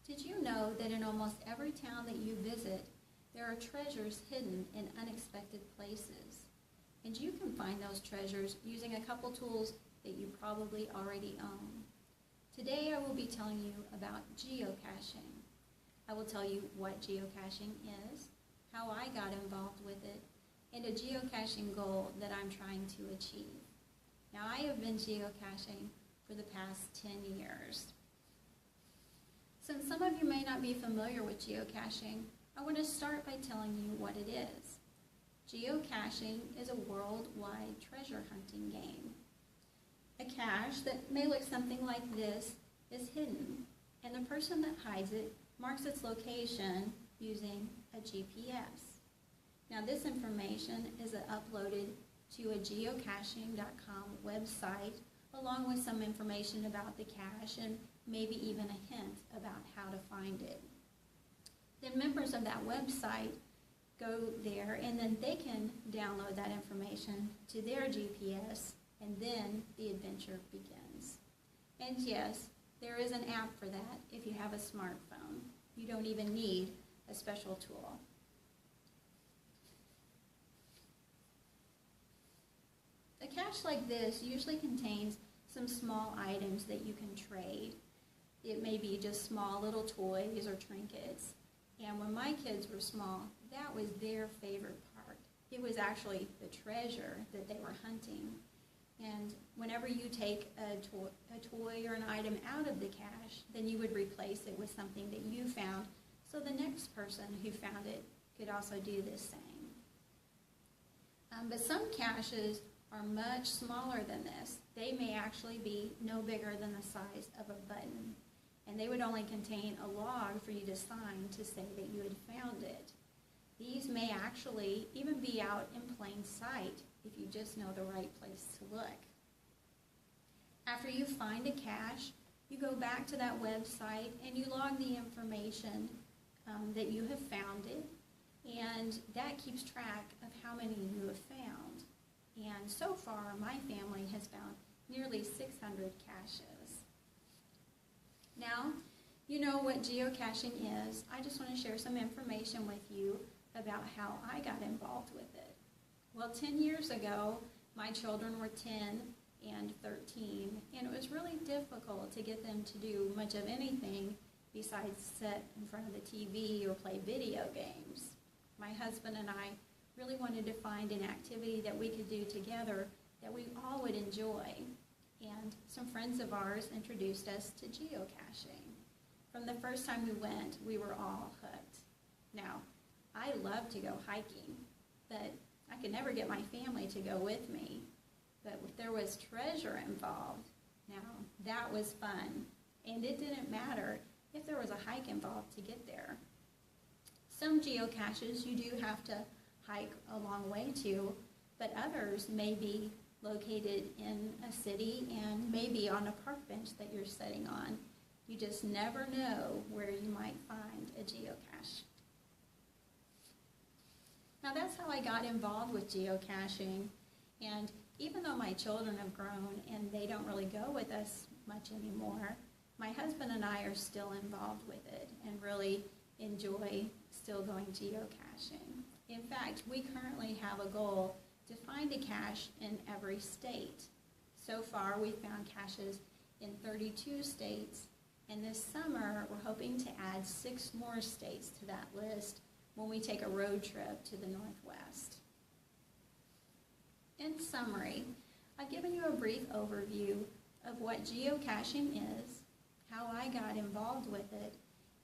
Did you know that in almost every town that you visit, there are treasures hidden in unexpected places? And you can find those treasures using a couple tools that you probably already own. Today I will be telling you about geocaching. I will tell you what geocaching is, how I got involved with it, and a geocaching goal that I'm trying to achieve. Now, I have been geocaching for the past 10 years. Since some of you may not be familiar with geocaching, I want to start by telling you what it is. Geocaching is a worldwide treasure hunting game. A cache that may look something like this is hidden, and the person that hides it marks its location using a GPS. Now, this information is uploaded to a geocaching.com website, along with some information about the cache and maybe even a hint about how to find it. Then members of that website go there, and then they can download that information to their GPS, and then the adventure begins. And yes, there is an app for that if you have a smartphone. You don't even need a special tool. A cache like this usually contains some small items that you can trade. It may be just small little toys or trinkets. And when my kids were small, that was their favorite part. It was actually the treasure that they were hunting. And whenever you take a toy or an item out of the cache, then you would replace it with something that you found, so the next person who found it could also do the same. But some caches are much smaller than this. They may actually be no bigger than the size of a button, and they would only contain a log for you to sign to say that you had found it. These may actually even be out in plain sight if you just know the right place to look. After you find a cache, you go back to that website and you log the information that you have found it, and that keeps track of how many you have found. And so far, my family has found nearly 600 caches. Now, you know what geocaching is. I just want to share some information with you about how I got involved with it. Well, 10 years ago, my children were 10 and 13, and it was really difficult to get them to do much of anything besides sit in front of the TV or play video games. My husband and I really wanted to find an activity that we could do together that we all would enjoy. And some friends of ours introduced us to geocaching. From the first time we went, we were all hooked. Now, I love to go hiking, but I could never get my family to go with me. But if there was treasure involved, now that was fun. And it didn't matter if there was a hike involved to get there. Some geocaches you do have to hike a long way to, but others may be located in a city and maybe on a park bench that you're sitting on. You just never know where you might find a geocache. Now, that's how I got involved with geocaching, and even though my children have grown and they don't really go with us much anymore, my husband and I are still involved with it and really enjoy still going geocaching. In fact, we currently have a goal to find a cache in every state. So far, we've found caches in 32 states, and this summer, we're hoping to add 6 more states to that list when we take a road trip to the Northwest. In summary, I've given you a brief overview of what geocaching is, how I got involved with it,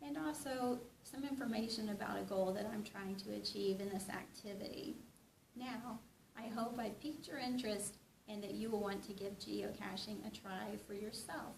and also some information about a goal that I'm trying to achieve in this activity. Now, I hope I piqued your interest and that you will want to give geocaching a try for yourself.